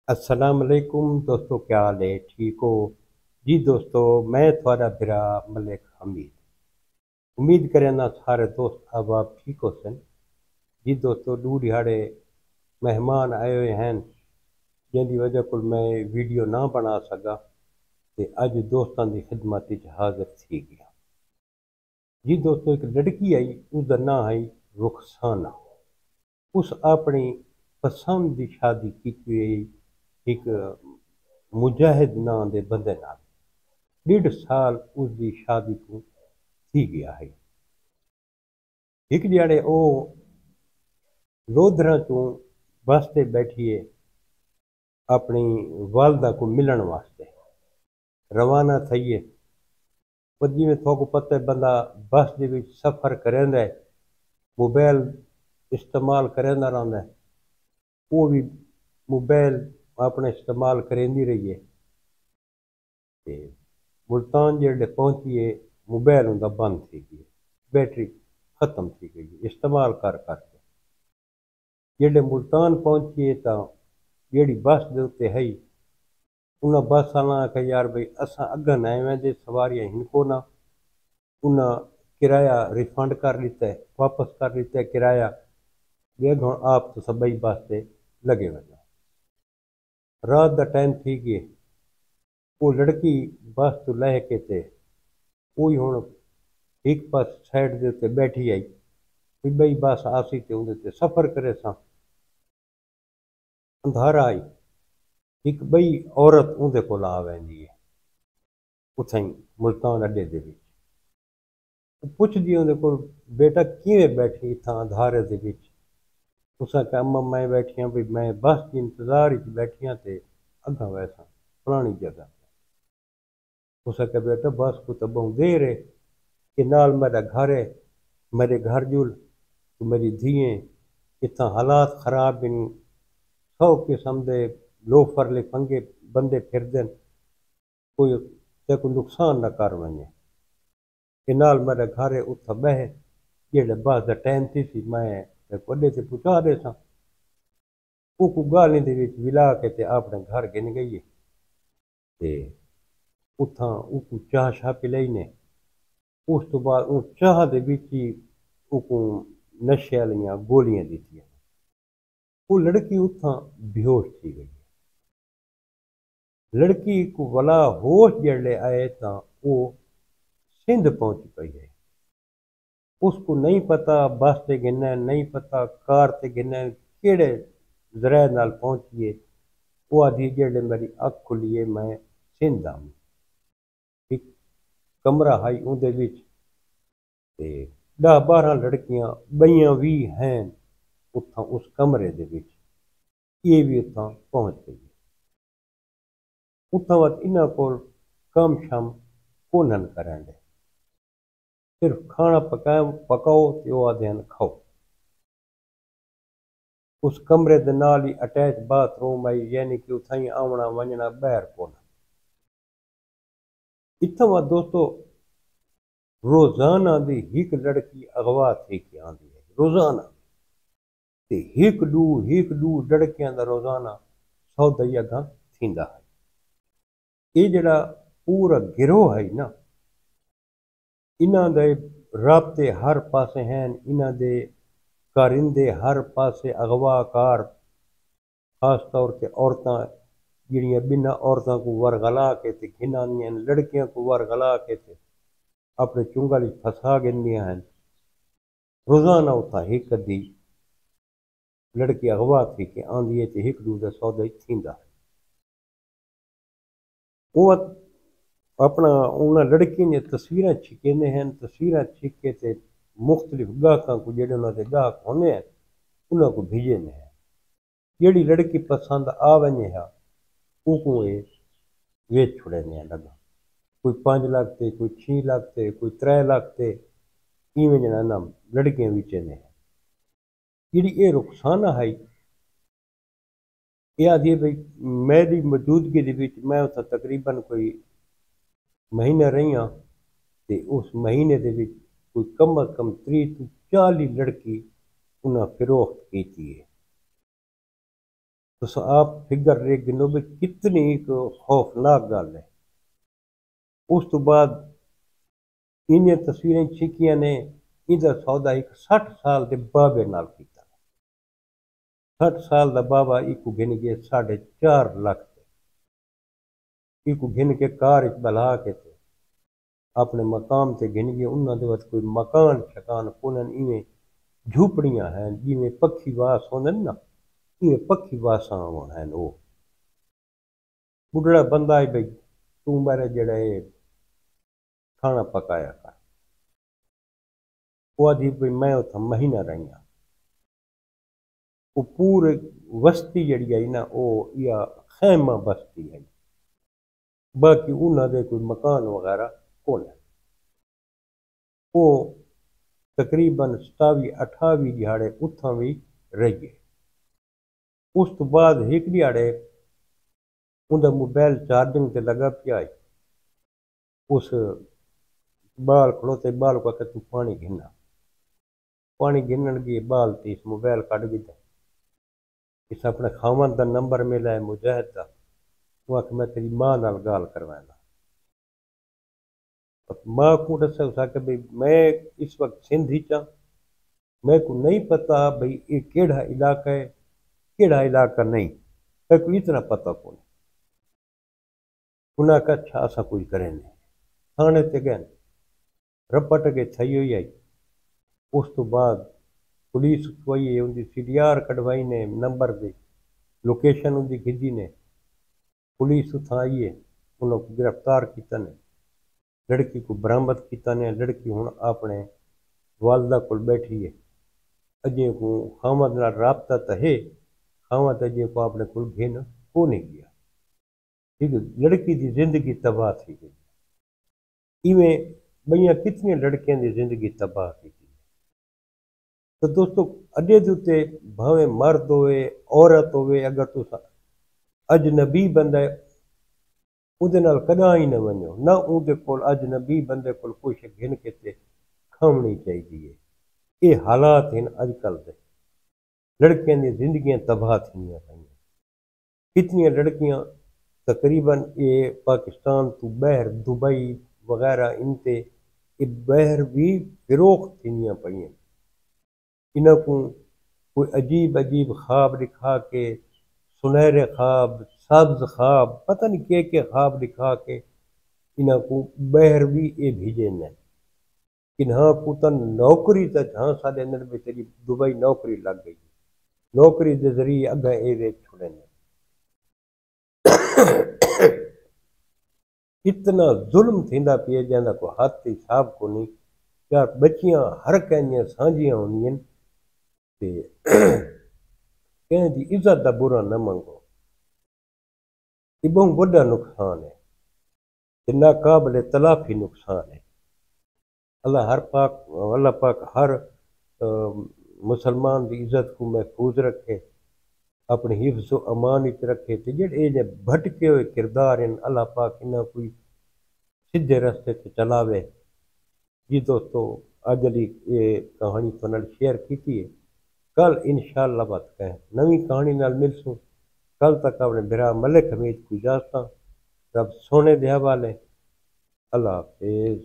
अस्सलाम वालेकुम दोस्तों, क्या हाल है? ठीक हो जी दोस्तों? मैं थोड़ा बिरा मलिक हमीद उम्मीद करें ना सारे दोस्त अब आप ठीक हो सन। जी दोस्तों, दू दिहाड़े मेहमान आए हुए हैं जिनकी वजह को मैं वीडियो ना बना सका ते अज दोस्तों की खिदमत हाजिर थी गया। जी दोस्तों, एक लड़की आई, उसका नाम है रुखसाना। उस अपनी पसंद की शादी की एक मुजाहिद नाम के बंदे नाल 1.5 साल उसकी शादी को थी गया है। एक जड़े वो लोधरा चू बस से बैठिए अपनी वालदा को मिलन वास्ते रवाना थिए। पर जिमें थोको पता है, बंदा बस दे विच सफ़र करेंदा है, मोबाइल इस्तेमाल करेंदा रहंदा है, वो भी मोबाइल अपने इस्तेमाल करेंदी रही है। ते मुल्तान जेड़े पहुंचिए, मोबाइल उनका बंद थी गई, बैटरी खत्म थी गई इस्तेमाल कर करके। जेड़े मुल्तान पहुंचिए तो जेड़ी बस दे उत्ते है उन्हें बस वाला आखिया, यार भाई असा अगन आए हुए जे सवारियां हिनको ना। उन्हें किराया रिफंड कर लिता है, वापस कर लिता है किराया। ये हुण आप तो सबई बस से लगे वजो। रात का टाइम थी गए, वो लड़की बस तो लह के ते वही हुण एक पास साइड के उत्ते बैठी आई भी बई बस आसी ते उहदे ते सफ़र करे सा। अंधारा आई, एक बई औरत उहदे कोल आ वेंदी है उथाई मुल्तान अड्डे दे विच। पुछदी उहदे कोल, बेटा किवें बैठी इत्थां अंधारे दे विच? उस आख्या, अम्मा मैं बैठी हाँ, भी मैं बस के इंतजार च बैठी हाँ ते अग्गां वैसा फलानी जगह। उस आख्या, बेटा बस को तो बहुत देर है, कि नाल मेरा घर है, मेरे घर जुल तो मेरी धिएं इत्थां हालात खराब इन, 100 किस्म दे लोफर लिफंगे बंदे फिरदे न, कोई ते को नुकसान न कर वञे। कि नाल मेरा घर है, उत्थां बह जेड़े बस दा टाइम थी सी मैं अड्डे ते पहुंचा देसां। वो को गाली दे विच विला के ते अपने घर गिन गई है। ते उत्थां उको चाह शाह पिलाई ने। उस तो बाद उस चाह दे विच ही उको नशे वालियां गोलियां दित्तियां। वो लड़की उत्थां बेहोश थी गई। लड़की को वला होश जड़े आए तो वो सिंध पहुंच पई है। उसको नहीं पता बस से गिना है, नहीं पता कार से गिना है, केड़े जराए नाल पहुंचिए। वो आदि जेड़े मेरी अख खुली है, मैं सिंध आऊँ। एक कमरा हाई उहदे विच ते 10-12 लड़कियां बइयां भी हैं उत्थां उस कमरे दे विच। ये भी उत्थां पहुंच गई। उत्थां बाद इन्हां कोल कम शम कोनन करन दे, सिर्फ खाना पकाओ ते वो आदे हन खाओ। उस कमरे दे नाल ही अटैच बाथरूम आई, यानी कि उत्थां ही आवना वञना ॿाहिरि कोन। इत्थां बाद दोस्तों रोजाना दी हिक लड़की अगवा थी के आंदी है रोजाना। ते हिक डू लड़कियां दा रोजाना सौदा ही अगां थींदा है। ये जड़ा पूरा गिरोह है ना, इन्हां दे राबते हर पासे हैं, इन्हां दे कारिंदे हर पासे अगवाकार, खास तौर ते औरतां जिहड़ियां बिना औरतां को वरगला के ते घिनानियां लड़कियां को वरगला के ते अपने चुंगल फंसा गिनदियां हैं। रोजाना उथा हिक अद्धी लड़की अगवा थी के आंदी है ते हिक डू दा सौदा ही थींदा है। वो अपना उन्हें लड़कियों ने तस्वीर छिकेंदे हैं, तस्वीर छिके ते मुख्तलिफ गाहकां को जेड़े उन्होंने गाहक होने हैं उन्हों को भेजने हैं। जेड़ी लड़की पसंद आ वने हा उको ये वेच छुड़ने लगा। कोई 5 लाख ते, कोई 6 लाख ते, कोई 3 लाख ते, इवें जना नाम लड़कियां विचने हैं। जेड़ी ये रुखसाना है, ये आदि भाई मेरी मौजूदगी दे विच मैं उत्थे तकरीबन कोई महीना रही हाँ। ते उस महीने दे विच कोई कम अज कम 30 तो 40 लड़की उन्हें फिरोख्त की है। تو آپ فگر رے گنو بھی کتنی ایک خوفناک گل ہے۔ اس تو بعد ان تصویریں چھکیاں نے ان سودا ایک 60 سال کے بابے نال کیتا۔ 60 سال دا بابا ایک گن گئے 4.5 لاکھ ایک گن کے کار بلا کے تھے اپنے مقام تے گن گئے۔ انہوں نے کوئی مکان شکان کونن ایویں جھوپڑیاں ہیں جویں پکھی واس ہوندن نا، ایویں پکھی واساں ہیں۔ وہ بڈڑا بندہ ہے بھئی تو میرے جڑا ہے کھانا پکایا کر۔ وہ آدھی بھئی میں اتھا مہینہ رہیاں۔ وہ پورے وسطی جڑی ہے نا وہ یا خیمہ بستی ہے، باقی انہوں دے کوئی مکان وغیرہ کون ہے۔ وہ تقریباً 27-28 دیہاڑے اتھاں بھی رہیے۔ اس تو بعد ایک دیہاڑے انہوں موبائل چارجنگ تے لگا پیا ہے، اس بال کھڑوتے بال کو کہ تو پانی گھننا، پانی گھنن گئے بال تے اس موبائل کٹ گیا۔ اس اپنے خاوند دا نمبر ملا ہے مجاہد دا، وہ کہ میں تیری ماں نال گال کروائنا۔ ماں کو دسا اسا کہ بھئی میں اس وقت سندھ ہی چاں، میں کو نہیں پتا بھئی یہ کیڑا علاقہ ہے کیڑا علاقہ نہیں، میں کو اتنا پتہ کون۔ انہاں کہ اچھا اسا کوئی کریں نہیں، تھانے تے گئے رپٹ کے تھئی ہوئی آئی۔ اس تو بعد پولیس کوئی ہے ان دی CDR کਢوائی نے نمبر دے لوکیشن ان دی کھدی نے، پولیس اتھاں آئی ہے انہوں کو گرفتار کیتا نے، لڑکی کو برآمد کیتا نے۔ لڑکی ہن اپنے والدہ کول بیٹھی ہے، اجے کو خاوند نال رابطہ تے ہے، خاوند اجے کو اپنے کول گھن کو نہیں گیا۔ ٹھیک ہے، لڑکی دی زندگی تباہ تھی گئی۔ ایویں بھئیاں کتنی لڑکیاں دی زندگی تباہ کی گئی۔ تو دوستو اڈے دوتے بھاویں مرد ہوئے عورت ہوئے، اگر تو اجنبی بندہ ہے اودے نال کداں ہی نہ ونجو، نہ اودے کول اجنبی بندے کول کچھ گھن کے تے کھاونی چاہیے۔ یہ حالات ہیں اج کل دے، لڑکیاں دی زندگیاں تباہ تھینیاں پئیاں۔ کتنی لڑکیاں تقریباً یہ پاکستان تو باہر دبئی وغیرہ انتے یہ باہر بھی فروخت تھینیاں پئیاں۔ انہاں کو کوئی عجیب عجیب خواب دکھا کے، سنہرے خواب، سبز خواب، پتہ نہیں کہ خواب دکھا کے انہاں کو باہر بھی یہ بھیجے نے۔ انہاں کو تا نوکری تا جہاں سادے اندر میں تیری دبئی نوکری لگ گئی، نوکری دے ذریعے اگاں اے ویچ چھوڑے نے۔ اتنا ظلم تھیندا پیا جاندا کو حد تے حساب کو نہیں۔ یار بچیاں ہر کہنیاں سانجیاں ہونیاں تے کہیں دی عزت دا برا نہ منگو، یہ بہت بڑا نقصان ہے، تے ناقابل تلافی نقصان ہے۔ اللہ پاک ہر مسلمان دی عزت کو محفوظ رکھے، اپنی حفظ و امان وچ رکھے، تے جڑے بھٹکے ہوئے کردار ہیں اللہ پاک انہاں کوئی سیدھے رستے تے چلاوے۔ جی دوستو اج علی یہ کہانی تو نال شیئر کیتی ہے، کل انشاءاللہ بات کہیں نویں کہانی نال ملسوں۔ کل تک اپنے برا ملک حمید کو اجازت، رب سونے دے حوالے، اللہ حافظ۔